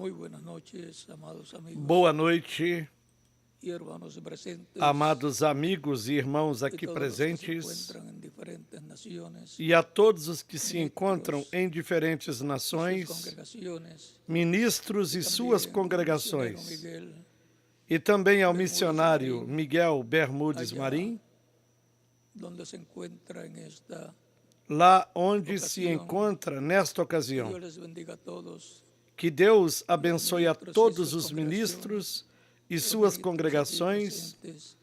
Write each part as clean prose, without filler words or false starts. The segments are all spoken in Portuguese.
Muy buenas noches, amados amigos Boa noite, y hermanos presentes amados amigos e irmãos y aqui todos los que se presentes, encuentran en diferentes naciones, e a todos os que se encontram em diferentes sus nações, congregaciones, ministros e suas también al misionero congregações, Miguel, e também ao Bermúdez missionário Marim, Miguel Bermudes allá Marim, donde se encuentra en esta lá onde se ocasión. encontra nesta Que ocasião. Dios les bendiga a todos. Que Deus abençoe a ministros e todos suas os ministros e los suas ministros aquí congregações presentes,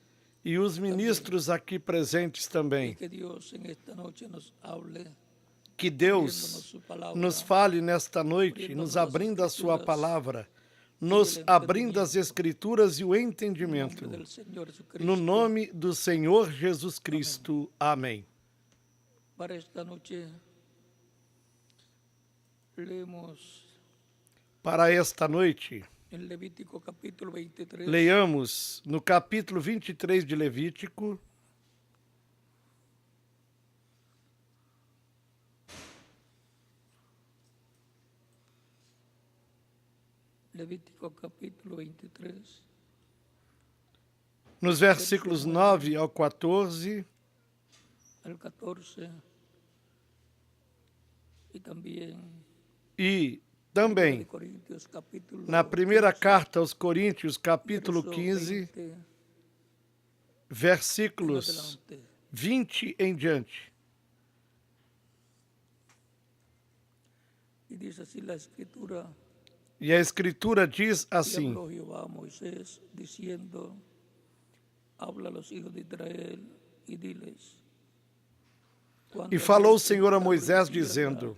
e os ministros aqui presentes y também. que Dios en esta noche nos hable, Que abriéndonos Deus su palabra, nos fale nesta noite, nos abrindo a sua palavra, nos abrindo as Escrituras e o en entendimento. nombre del Señor Jesucristo. No nome do Senhor Jesus Cristo. Amém. Para esta noche leemos Para esta noite, en Levítico capítulo 23, leiamos no capítulo 23 de Levítico, Levítico capítulo 23, nos versículos 9 ao 14, al 14, y también e Primera de também Corintios capítulo na primeira 15, carta aos Coríntios, capítulo verso 15, 20 en versículos adelante. 20 em diante. Y dice así la escritura: E a Escritura diz y assim: habló Jehová a Moisés diciendo: habla a los hijos de Israel y diles. E falou o Senhor a Moisés, dizendo: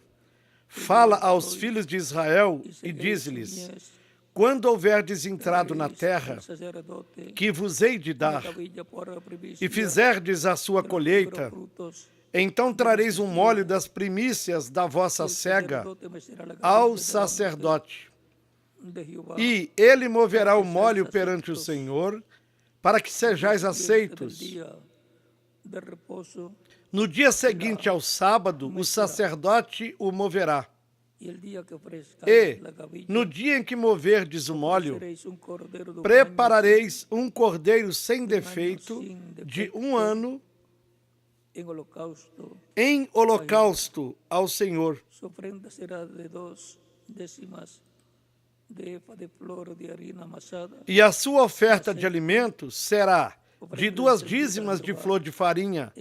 Fala aos filhos de Israel e diz-lhes: Quando houverdes entrado na terra que vos hei de dar, e fizerdes a sua colheita, então trareis um molho das primícias da vossa cega ao sacerdote. E ele moverá o molho perante o Senhor, para que sejais aceitos. No dia seguinte ao sábado, o sacerdote o moverá. E, no dia em que moverdes o molho, preparareis um cordeiro sem defeito de 1 ano em holocausto ao Senhor. Su ofrenda será de 2 décimas de efa de flor de harina amasada, E a sua oferta de alimentos será de 2 dízimas de flor de farinha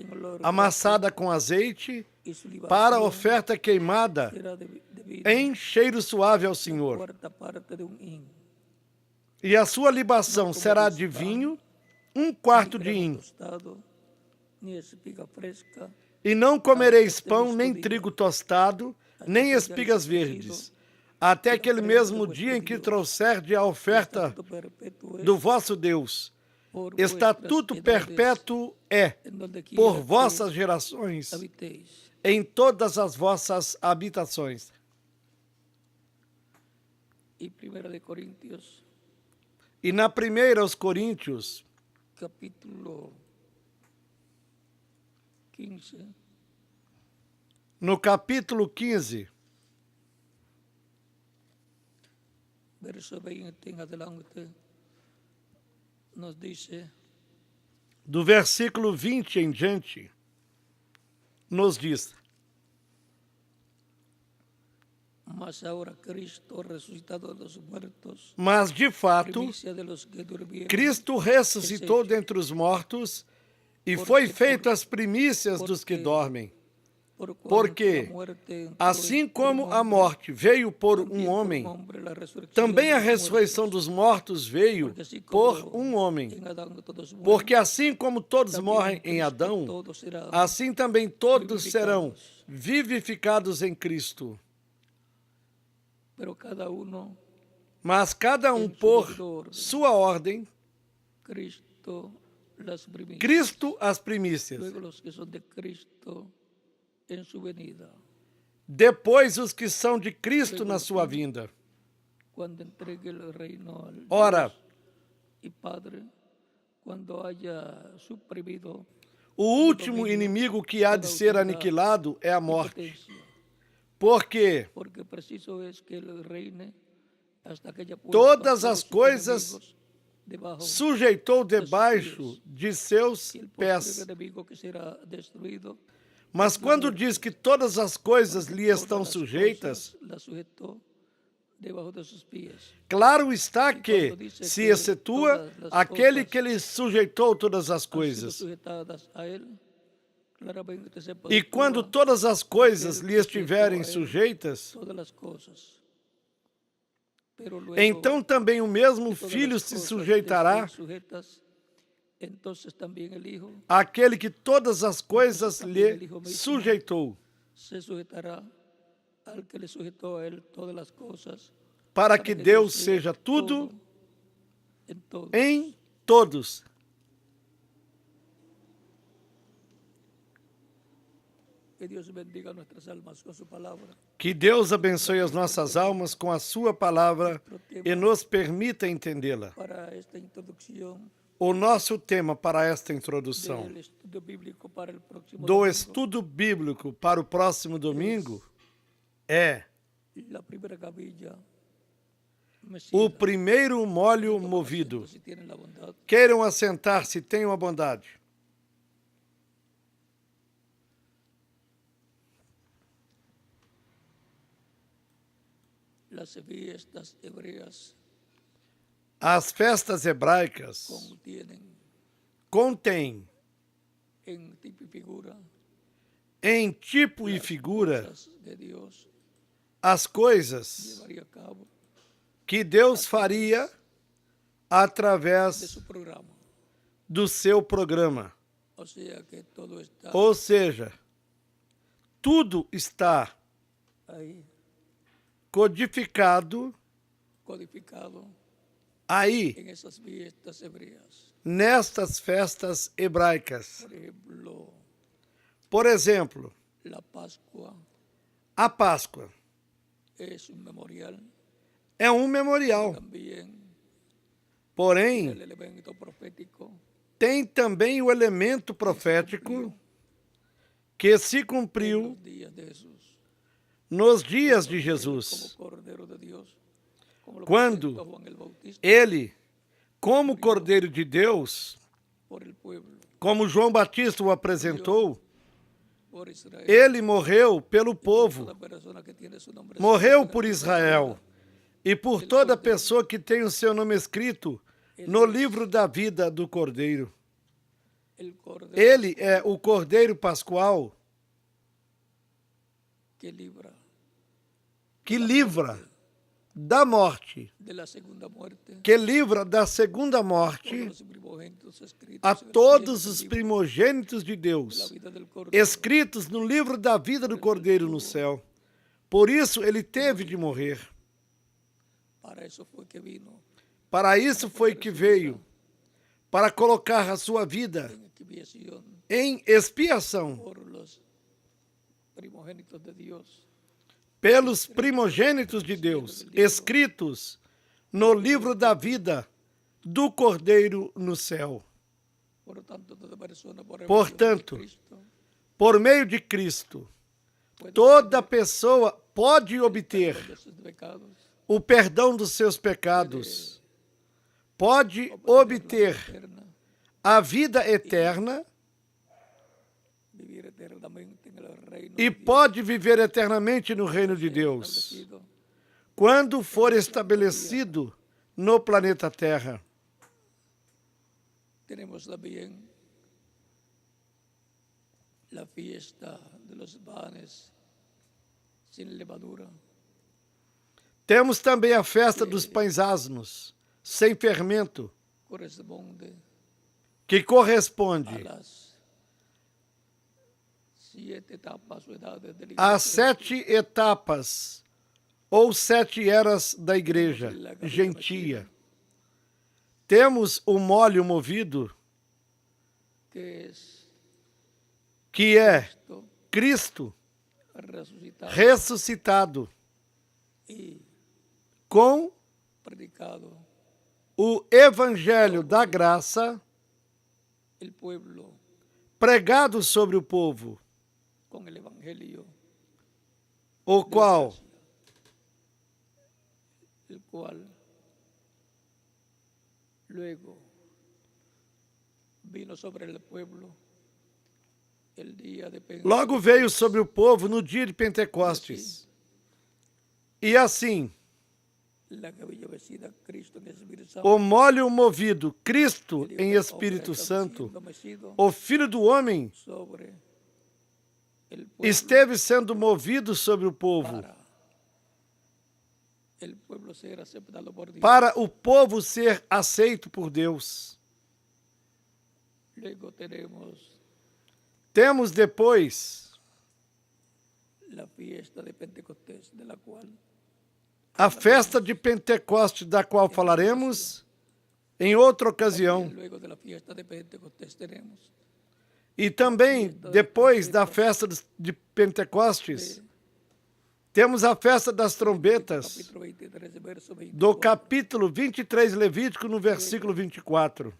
amassada com azeite, y su para a libación oferta queimada será de vino, em cheiro suave ao Senhor. cuarta parte de un hin. E a sua libação será de vinho, 1/4 de hin. Tostado, ni espiga fresca, E não comereis pão, nem trigo tostado, nem espigas verdes, até aquele mesmo dia em que trouxerdes a oferta estatuto perpetuo es do vosso Deus. por Estatuto vuestras edades, perpétuo é, en donde quiera por que vossas gerações, habitéis. em todas as vossas habitações. Y Primera de Corintios E na primeira aos Coríntios, capítulo 15, no capítulo 15, verso 20 en adelante, nos dice: do versículo 20 em diante, nos diz: mas ahora Cristo resucitado de los muertos, Mas, de fato, primicia de los que durmieron, Cristo ressuscitou dentre os mortos e foi feito as primícias dos que dormem. por cuanto Porque, la muerte entró assim por como un a hombre, morte veio por también um por homem, hombre la resurrección também de a los ressurreição muertos, dos mortos veio porque así por como um homem. en Adán todos mueren, Porque assim como todos también morrem en em Cristo Adão, todos serán assim também todos serão vivificados. vivificados em Cristo. Pero cada uno Mas cada um por sua ordem, Cristo las primicias, Cristo as primícias, luego los que son de Cristo en su venida, depois os que são de Cristo na sua vinda. cuando entregue el reino al Ora, Dios y Padre, cuando haya suprimido o último inimigo que há de ser aniquilado é a morte. potencia, Porque porque preciso es que Él reine todas as coisas sujeitou debaixo de seus pés. Mas quando diz que todas as coisas lhe estão sujeitas, claro está que se excetua aquele que lhe sujeitou todas as coisas. E quando todas as coisas lhe estiverem sujeitas, então também o mesmo Filho se sujeitará àquele que todas as coisas lhe sujeitou, para que Deus seja tudo em todos. Que Deus abençoe as nossas almas com a sua palavra e nos permita entendê-la. O nosso tema para esta introdução do estudo bíblico para o próximo domingo é o primeiro molho movido. Queiram assentar-se, tenham a bondade. As festas hebraicas contêm em tipo e figura as coisas que Deus faria através do seu programa. Ou seja, tudo está codificado aí, nestas festas hebraicas. Por exemplo, a Páscoa é um memorial, porém, tem também o elemento profético que se cumpriu nos dias de Jesus, quando ele, como Cordeiro de Deus, como João Batista o apresentou, ele morreu pelo povo, morreu por Israel e por toda pessoa que tem o seu nome escrito no livro da vida do Cordeiro. Ele é o Cordeiro Pascual que livra da morte, que livra da segunda morte a todos os primogênitos de Deus, escritos no livro da vida do Cordeiro no céu. Por isso ele teve de morrer. Para isso foi que veio, para colocar a sua vida em expiação pelos primogênitos de Deus, escritos no livro da vida do Cordeiro no céu. Portanto, por meio de Cristo, toda pessoa pode obter o perdão dos seus pecados, pode obter a vida eterna e pode viver eternamente no reino de Deus, quando for estabelecido no planeta Terra. Tenemos también la fiesta de los panes sin levadura. Temos também a festa dos pães asmos, sem fermento, que corresponde às 7 etapas ou 7 eras da igreja gentia. Temos o molho movido, que é Cristo ressuscitado com o evangelho da graça pregado sobre o povo, o qual cual luego vino sobre el pueblo el día de Pentecostés. Logo veio sobre o povo no dia de Pentecostes. E assim, La cabilla vestida Cristo en el Espíritu Santo, o molho movido, Cristo em Espírito Santo, o Filho do Homem, sobre el pueblo esteve sendo movido sobre o povo, para el pueblo ser aceptado por Dios. para o povo ser aceito por Deus. Luego Temos depois la fiesta de Pentecostés, de la cual a festa de Pentecostes, da qual falaremos em outra ocasião. luego de la fiesta de Pentecostés tenemos E também, depois da festa de Pentecostes, temos a festa das trombetas, capítulo 23, verso 24. do capítulo 23, Levítico, no versículo 24.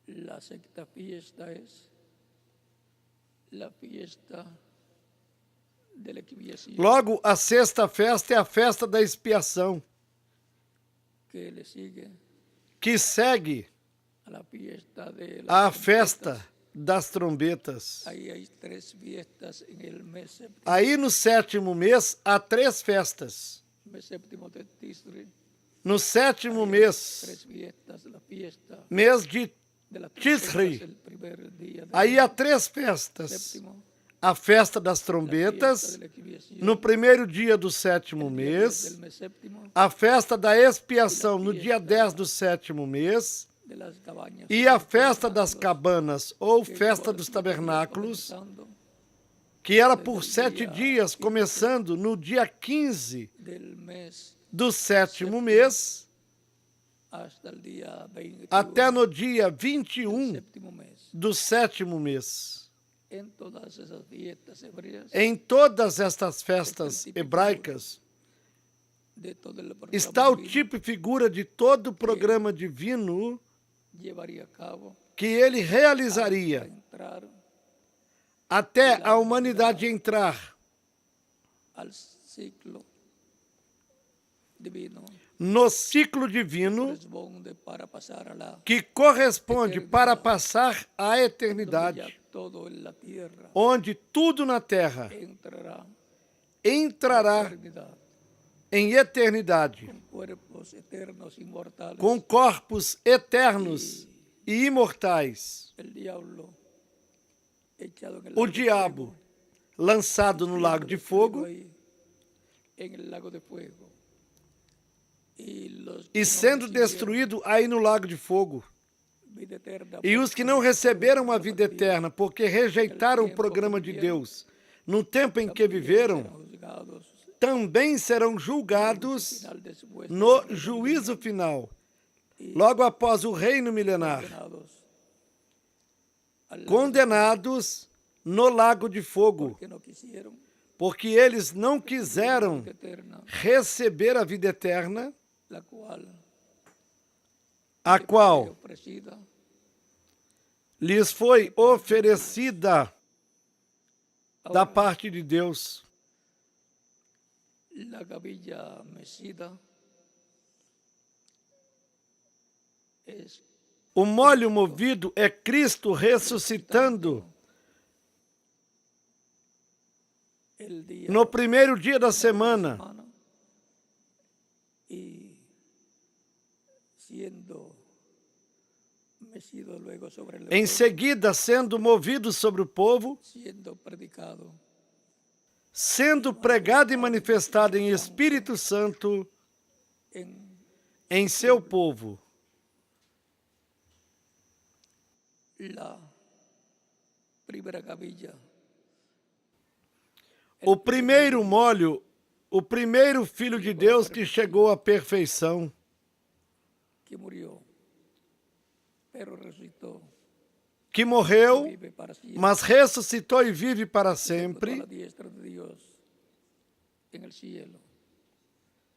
La sexta fiesta es la fiesta de la expiación, Logo, a sexta festa é a festa da expiação, que le sigue que segue a la fiesta de las a trompetas. festa das trombetas. Ahí hay 3 fiestas en el mes séptimo, Aí no sétimo mês há 3 festas. mes séptimo de Tisri, No sétimo mês, 3 fiestas, la fiesta mês de de las Tisri, trompetas, el primer día del aí há 3 festas. séptimo, A festa das la trombetas, fiesta de la expiación, no primeiro dia do sétimo el día 10 mês, del mes séptimo, a festa da expiação no dia 10 do sétimo mês, de las cabañas, e a festa das cabanas, ou festa dos tabernáculos, comenzando que era por 7 dias, começando no dia 15 del mes do sétimo mês, hasta el día 21 até no dia del 21 séptimo mes. do sétimo mês. En todas esas fiestas hebreas, Em todas estas festas hebraicas, de todo el programa está o divino, tipo e figura de todo o programa divino llevaría a cabo que ele para realizaria entrar até a humanidade entrar al ciclo divino, no ciclo divino corresponde para pasar a la que corresponde para passar a donde ya eternidade, todo en la tierra onde tudo na terra entrará entrará eternidad, em eternidade, con cuerpos eternos inmortales. com corpos eternos e imortais. El diablo echado en el O lago de diabo fuego, lançado no lago de fogo ahí, en el lago de fuego, y los que e no sendo recibieron destruído aí no lago de fogo. vida eterna, E os que não receberam a vida eterna porque rejeitaram o programa de Deus no tempo em que viveram, serán juzgados também serão julgados final después no juízo final, logo após o reino milenar, condenados al condenados no lago de fogo, que no quisieron porque eles não quiseram vida eterna, receber a vida eterna, la cual a fue qual ofrecida lhes foi oferecida da parte de Deus. la gavilla mecida es O molho movido é Cristo ressuscitando el día no primeiro dia da semana, semana y siendo mecido luego sobre el em pueblo, seguida sendo movido sobre o povo, siendo predicado sendo pregado e manifestado em Espírito Santo em seu povo. la primera gavilla, O primeiro molho, o primeiro Filho de Deus que chegou à perfeição, que murió, pero resucitó, que morreu, vive para siempre, mas ressuscitou e vive para a la sempre, diestra de Dios en el cielo,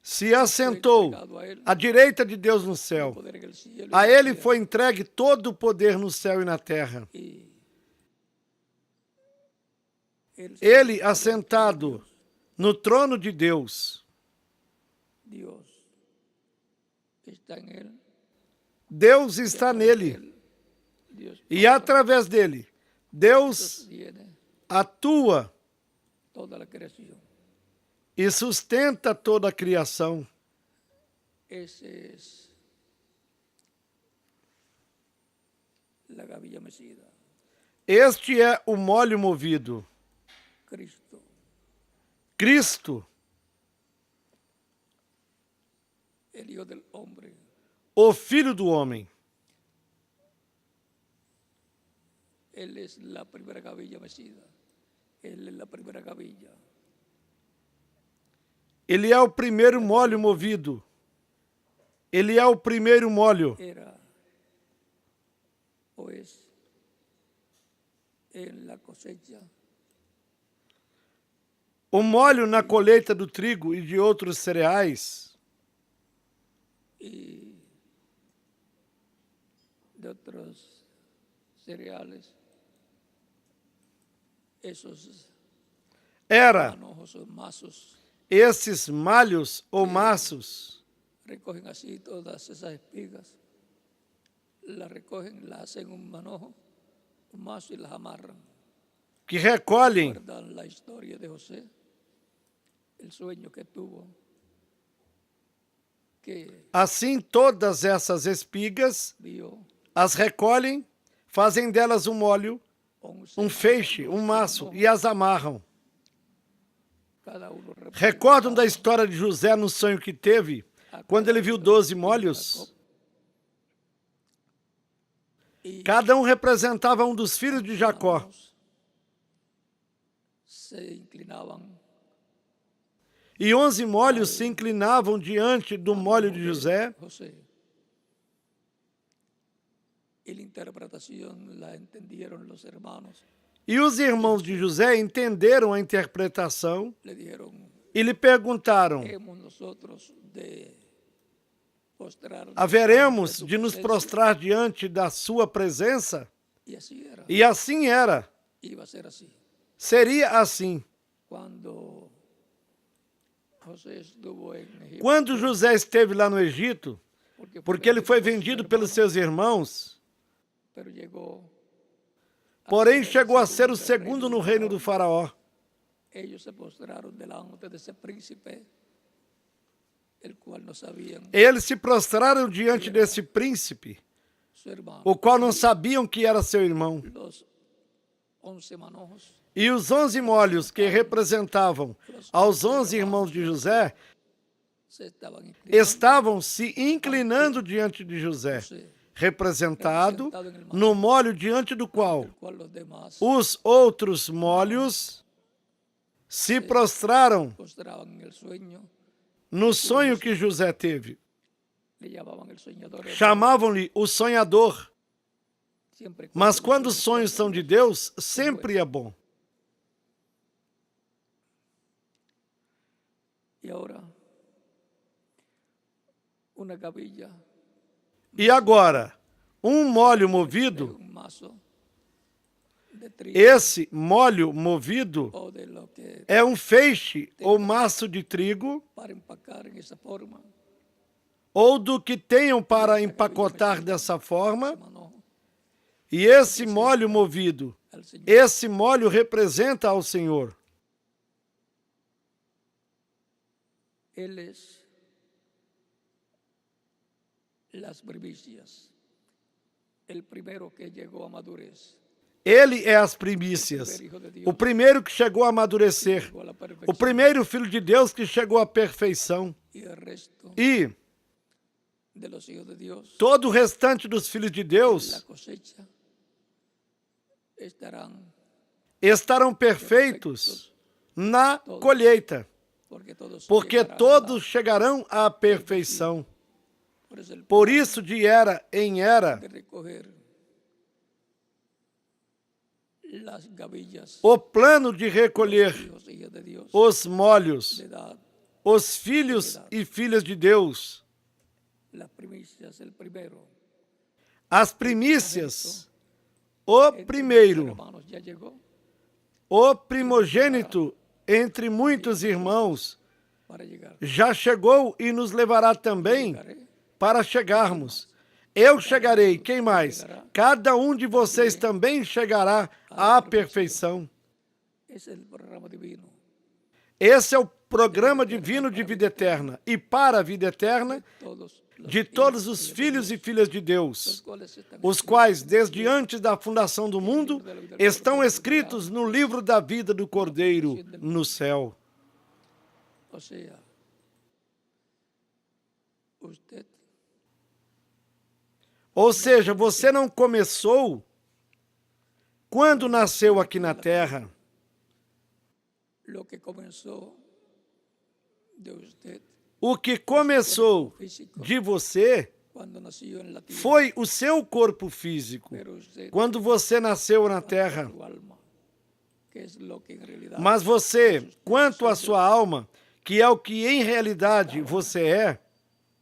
se assentou à direita de Deus no céu. poder en el cielo y A en la ele tierra. foi entregue todo o poder no céu e na terra. Y Ele assentado no trono de Deus, Dios está en él. Deus está nele. Dios E através dele, Deus sostiene atua toda la creación. e sustenta toda a criação. Ese es la gavilla mecida, Este é o molho movido. Cristo. Cristo, El Hijo del Hombre, o Filho do Homem. Él es la primera gavilla mecida. Él es la primera gavilla. Ele é o primeiro molho movido. Ele é o primeiro molho. Era o es en la cosecha O molho na colheita do trigo e de outros cereais y de otros cereales. Esos era manojos o mazos esses malhos ou maços recogen así todas esas espigas, las recogen, las hacen un manojo, un mazo y las amarran. que recolhem Recuerdan la historia de José, el sueño que tuvo, que assim todas essas espigas, vio as recolhem, fazem delas um molho, 11 um feixe, um maço e as amarram. cada uno Recordam da história de José no sonho que teve, quando ele viu 12 molhos? y Cada um representava um dos filhos de Jacó. ambos se inclinaban E 11 molhos se inclinavam diante do molho de José. José. Y la interpretación la entendieron los hermanos. E os irmãos de José entenderam a interpretação Le dijeron, e lhe perguntaram: hemos nosotros de postrarnos haveremos ante tu de nos presencia? prostrar diante da sua presença? Y así era. E assim era. Iba a ser así. Seria assim. Cuando José estuvo en Egipto, Quando José esteve lá no Egito, porque ele foi vendido pelos seus irmãos, pero llegó porém chegou a ser o segundo no reino do faraó. ellos se postraron delante de ese príncipe, el cual no sabían Eles se prostraram diante desse príncipe, su hermano. o qual não sabiam que era seu irmão. Los 11 manojos E os 11 molhos que representavam aos 11 irmãos de José se estaban inclinando. estavam se inclinando diante de José, representado no molho diante do qual El cual los demás os outros molhos se prostraram postraban en el sueño, no sonho que José teve. le llamaban el soñador. Chamavam-lhe o sonhador, Siempre mas quando os sonhos são de Deus, sempre é bom. Y ahora, una gavilla, E agora, um molho movido, un mazo de trigo esse molho movido o de lo que é um feixe ou maço de trigo, para empacar en esa forma, ou do que tenham para empacotar dessa forma, manojo, e esse molho movido, al Señor. esse molho representa ao Senhor. Él es las primicias, el primero que llegó a madurez, Ele é as primícias, o primeiro que chegou a amadurecer, llegó a la o perfección, primeiro filho de Deus que chegou à perfeição. y el resto E de los hijos de Dios, todo o restante dos filhos de la Deus cosecha, estarão perfeitos na colheita, porque todos chegarão à perfeição. Por isso, de era em era, de recoger las gavillas, o plano de recolher hijos e hijas de Dios, os molhos, de edad, os filhos e filhas de Deus, las primicias, el primero, as primícias, o primeiro, hermanos, ya llegó, o primogênito entre muitos irmãos, para llegar. já chegou e nos levará também Llegaré. para chegarmos. Eu chegarei, quem mais? Cada um de vocês também chegará à perfeição. Ese es el programa divino. Esse é o programa divino de vida eterna. E para a vida eterna, de todos os filhos e filhas de Deus, os quais, desde antes da fundação do mundo, estão escritos no livro da vida do Cordeiro no céu. O sea, usted Ou seja, você não começou quando nasceu aqui na Terra. lo que comenzó de usted O que começou físico de você cuando nació en la tierra, foi o seu corpo físico, pero usted quando você nasceu na Terra. su alma, que es lo que en realidad Mas você, quanto à sua alma, que é o que em realidade você é,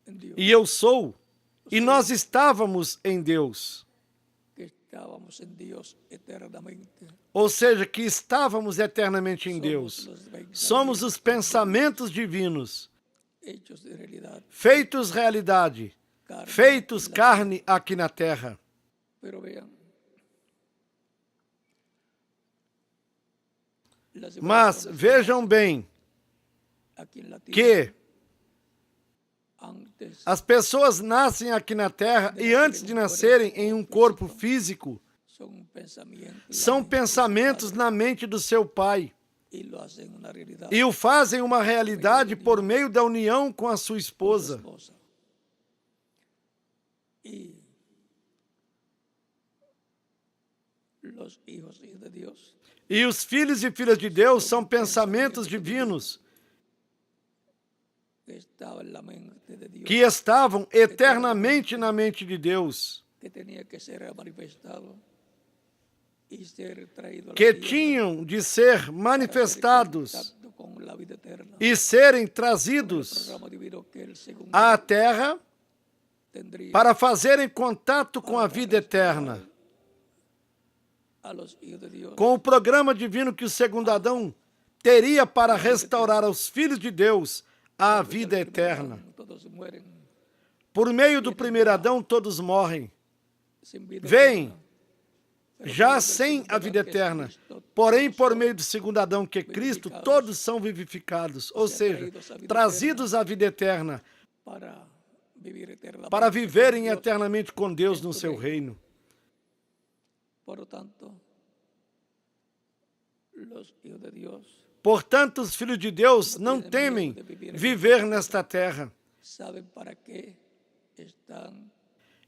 en Dios, e eu sou, e nós estávamos em Deus. que estábamos en Dios eternamente. Ou seja, que estávamos eternamente em Deus. Somos os pensamentos divinos, Hechos de realidad, feitos realidade, carne, feitos carne aqui na Terra. pero vean, las Mas civilizaciones vejam bem aquí en la tierra, que antes as pessoas nascem aqui na Terra e antes de nascerem em um corpo físico, são pensamentos na mente do seu pai y lo hacen una realidad e o fazem uma realidade por meio da união com a sua con su esposa. esposa. Y los hijos de Dios E os filhos e filhas de Deus são pensamentos divinos que estaban en la mente de Dios, que estavam eternamente na mente de Deus, que tenía que ser manifestado y ser traído a la que tierra tinham de ser manifestados contacto con la vida eterna. e serem El trazidos programa divino que el segundo à Terra tendría para fazerem contato com a vida eterna, a los hijos de Dios, com o programa divino que o segundo Adão teria para restaurar aos filhos de Deus a vida eterna. todos mueren Por meio do primeiro Adão, todos morrem, sin vida vêm eterna, pero já por meio sem del a vida segundo eterna. Adán, que es Cristo, Porém, por todos meio do segundo Adão, que é Cristo, todos são vivificados, ou seja, trazidos à vida eterna, para vivir eternamente para con viverem Dios. eternamente com Deus no seu reino. Por lo tanto, los hijos de Dios Portanto, os filhos de Deus não temem viver nesta terra. saben para qué están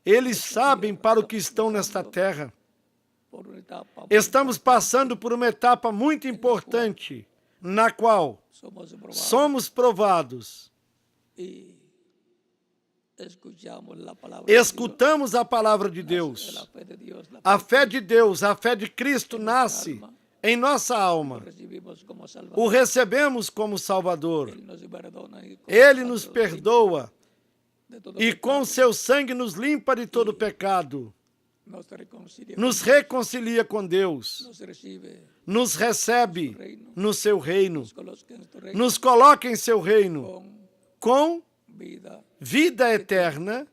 Eles sabem para o que estão nesta terra. por una etapa. Estamos passando por uma etapa muito importante, na qual Somos probados somos provados, y escuchamos la palabra escutamos a palavra de de Dios, Deus. la fe de Dios, la A fé de Deus, a fé de Cristo nasce em nossa alma. recibimos como O Salvador. recebemos como Salvador. Él nos perdona y con Ele nos santo perdoa de todo e com pecado, seu sangue nos limpa de todo pecado. nos reconcilia, Nos reconcilia com Deus. nos recibe, Nos recebe no seu reino. nos coloca en su reino Nos coloca em seu reino con com vida, vida eterna,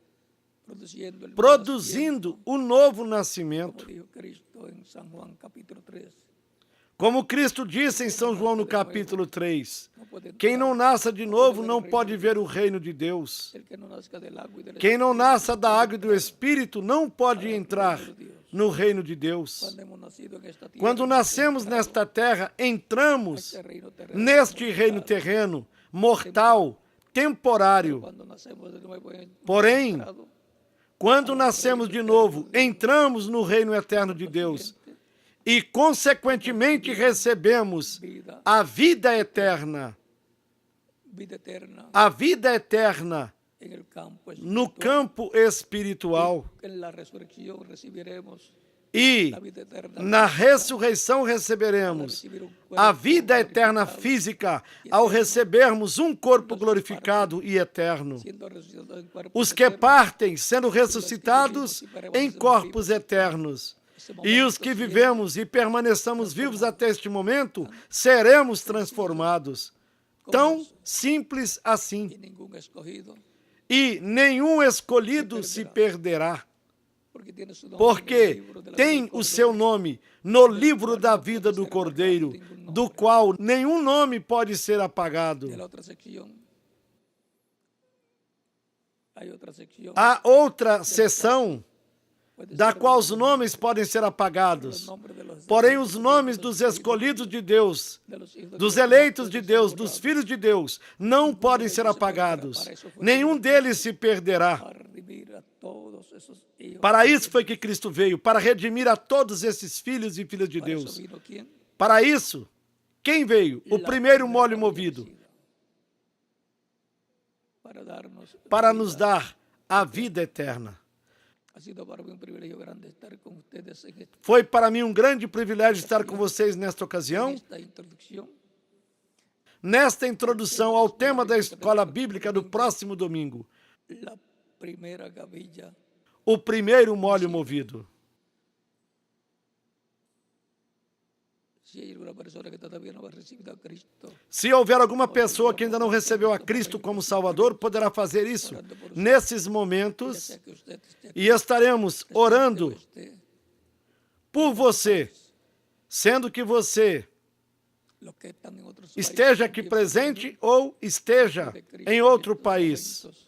produciendo el produzindo o novo como nascimento. dijo Cristo en San Juan capítulo 3. Como Cristo disse em São João no capítulo 3, No puede quem entrar não nasça de novo não pode ver o reino de Deus. el que no nazca del agua y del Quem não Espíritu. nasça da água e do Espírito não pode entrar no reino de Deus. Cuando hemos nacido en esta tierra, Quando nascemos nesta terra, entramos este reino terreno, neste reino terreno, mortal, temporário. cuando nacemos de nuevo en Porém, entrado, quando nascemos de novo, entramos no reino eterno de Deus e, consequentemente, recebemos vida, a vida eterna. vida eterna A vida eterna en el campo no espiritual. campo espiritual. En la resurrección recibiremos E la vida eterna na ressurreição receberemos a vida eterna física ao recebermos um corpo glorificado e eterno. siendo resucitados en cuerpos Os que eternos. partem sendo ressuscitados em corpos eternos. E os que vivemos e permaneçamos vivos até este momento, seremos transformados Tão simples assim. y ningún escogido, E nenhum escolhido se perderá, porque tiene su nombre en el porque libro de la tem vida o del seu Cordero. nome no livro da vida do Cordeiro, do qual nenhum nome pode ser apagado. De la otra sección, hay otra sección, Há outra seção puede da ser qual de os nomes podem ser los apagados. nombres de los Porém, electos os de nomes Dios, dos escolhidos de Deus, de los hijos de dos Dios, eleitos no de pueden Deus, ser dos borrados. filhos de Deus, não podem ser apagados. Nenhum deles se perderá. Para redimir a todos esos hijos. Para isso foi que Cristo veio, para redimir a todos esses filhos e filhas de Para eso Deus. vino ¿quién? Para isso, quem veio? O La primeiro primera molho movido, vencida. Para darnos para vida. nos dar a vida eterna. Ha sido para mí un privilegio grande estar con ustedes en Foi para mim um grande privilégio estar com vocês nesta ocasião, esta introducción. nesta introdução ao tema da escola bíblica do próximo domingo. La primera gavilla. O primeiro molho movido. Si hay alguna persona que todavía no ha recibido a Cristo, Se houver alguma pessoa que ainda não recebeu a Cristo como Salvador, poderá fazer isso nesses ya momentos sea que usted esté aquí, e estaremos o orando esté, por você, sendo que você los que están en otros esteja países, aqui que presente ou esteja de Cristo em en outro estos país. momentos,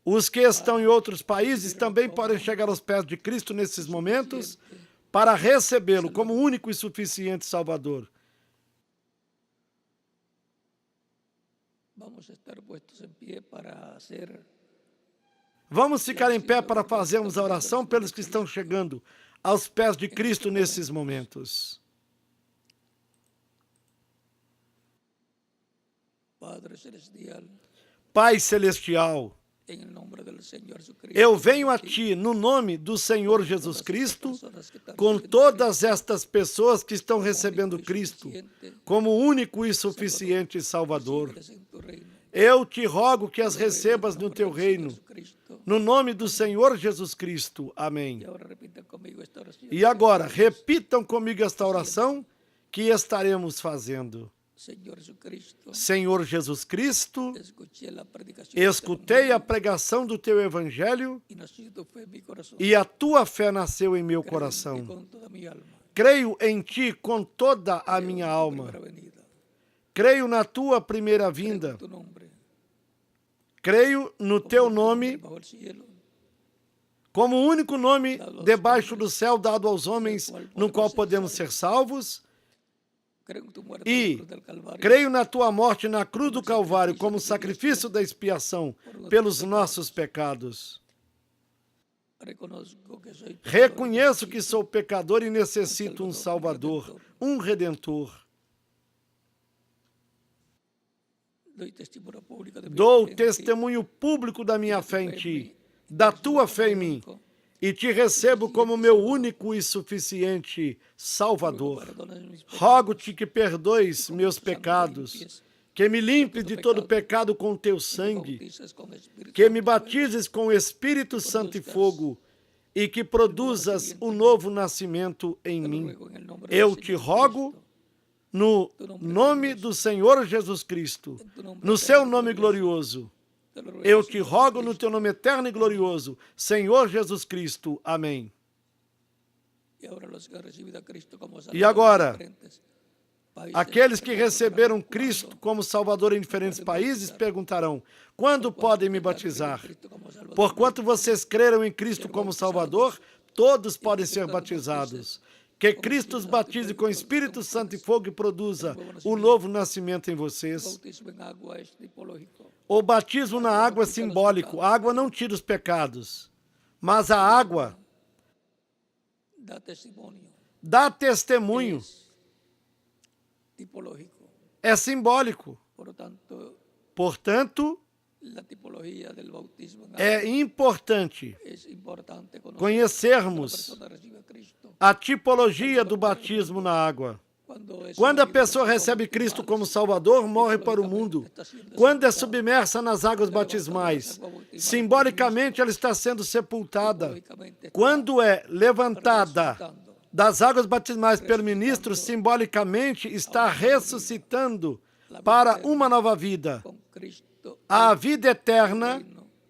Os que estão em outros países também podem chegar aos pés de Cristo nesses momentos para recebê-lo como único e suficiente Salvador. vamos a estar puestos en pie para hacer Vamos ficar em pé para fazermos a oração pelos que estão chegando aos pés de Cristo nesses momentos. Padre Celestial, Pai Celestial, en el nombre del Señor Jesucristo. eu venho a Ti no nome do Senhor Jesus Cristo, com todas estas pessoas que estão recebendo Cristo como único e suficiente Salvador. en tu reino. Eu te rogo que as recebas no Teu reino, Jesucristo. no nome do Senhor Jesus Cristo. Amém. Y ahora repita conmigo esta oración. E agora, repitam comigo esta oração que estaremos fazendo. Señor Jesucristo, Senhor Jesus Cristo, escuché la predicación escutei a pregação do Teu Evangelho y nació tu fe en mi corazón. e a Tua fé nasceu em meu Creo en ti coração. con toda mi alma. Creio em Ti com toda a minha En tu alma. primera venida. Creio na Tua primeira En vinda. tu nombre. Creio no Teu nome Bajo el cielo. como o único nome debaixo do céu dado aos homens, no qual podemos ser salvos. Creo en tu muerte E en la cruz del Calvario. creio na Tua morte na cruz do Calvário como sacrifício da expiação pelos nossos pecados. Reconozco que soy pecador. Reconheço que sou pecador e necessito um Salvador, um Redentor. Doy testimonio público de mi Dou fe en ti. testemunho público da minha fé em Ti, da Tua fé em mim, e Te recebo como meu único e suficiente Salvador. Perdonas mis pecados. Rogo-Te que perdoes meus pecados, que me limpes de todo pecado com Teu sangue, Bautizas con Espíritu que me batizes com o Espírito Santo e fogo, e que produzas o novo nascimento em mim. Ruego en el nombre del Eu Señor te rogo Cristo, no nome do Senhor Jesus Cristo, no Seu nome glorioso. te lo ruego, Eu te Señor rogo no Cristo. Teu nome eterno e glorioso, Senhor Jesus Cristo. Amém. Y ahora los que han recibido a Cristo como E Salvador agora, en diferentes países, aqueles que preguntarán, receberam ¿cuándo Cristo como Salvador em diferentes países perguntarão: quando podem me batizar? Cristo como Salvador? Porquanto vocês creram em Cristo como Salvador, todos podem ser batizados. Que Cristo os batize com Espírito Santo e fogo e produza o novo nascimento em vocês. Bautismo en agua es tipológico. O batismo na água é simbólico. A água não tira os pecados, mas a água Da testimonio. dá testemunho, Es tipológico. é simbólico. Por lo tanto, Portanto, la tipología del bautismo en agua é importante es importante conocer. conhecermos La persona recibe a Cristo. a tipologia do batismo na água. Quando a pessoa recebe Cristo como Salvador, morre para o mundo. Quando é submersa nas águas batismais, simbolicamente ela está sendo sepultada. Quando é levantada das águas batismais pelo ministro, simbolicamente está ressuscitando para uma nova vida, con Cristo. a vida eterna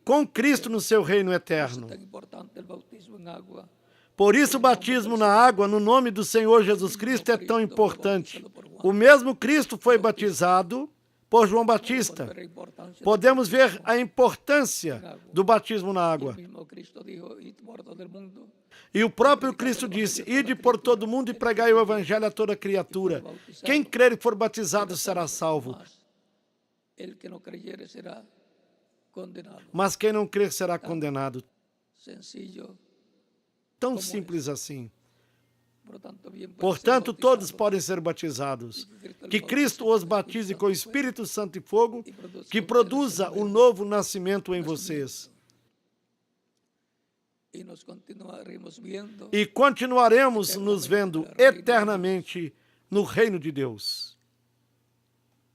com Cristo no seu reino eterno. Es tan importante el bautismo en agua. Por isso, o batismo na água, no nome do Senhor Jesus Cristo, é tão importante. O mesmo Cristo foi batizado por João Batista. Ver la importancia Podemos ver a importância do batismo na água. del mismo Cristo dijo, id por todo el mundo. E o próprio Cristo disse, ide por todo mundo e pregai o evangelho a toda criatura. Quem crer e for batizado será salvo, Mas el que no creyere será condenado. mas quem não crer será condenado. Sencillo. Tão simples assim. Portanto, bien pueden Portanto, ser todos bautizados. podem ser batizados. Que Cristo os batize com o Espírito Santo e fogo, que produza o novo nascimento em vocês. Y nos continuaremos viendo E continuaremos nos vendo eternamente no reino de Deus.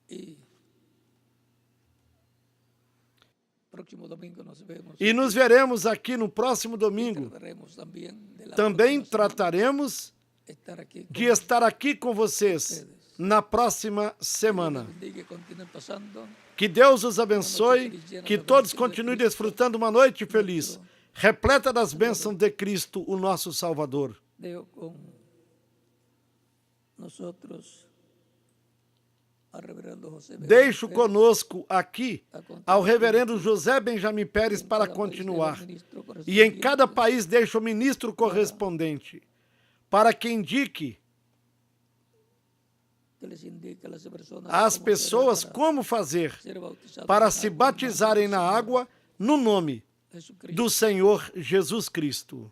y próximo domingo nos vemos. E nos veremos aqui no próximo domingo. Trataremos también de la Também próxima trataremos estar aquí de estar aqui com vocês na próxima semana. bendiga y continúen pasando. Que Deus os abençoe, que todos continuem desfrutando uma noite feliz, repleta das bênçãos de Cristo, o nosso Salvador. Dejo con nosotros al reverendo José Deixo conosco aqui ao reverendo José Benjamin Pérez para continuar. E em cada país deixo o ministro correspondente para que indique que les indique a las personas às cómo pessoas hacer como fazer ser bautizados para en se agua, batizarem na água no nome Jesucristo. do Senhor Jesus Cristo.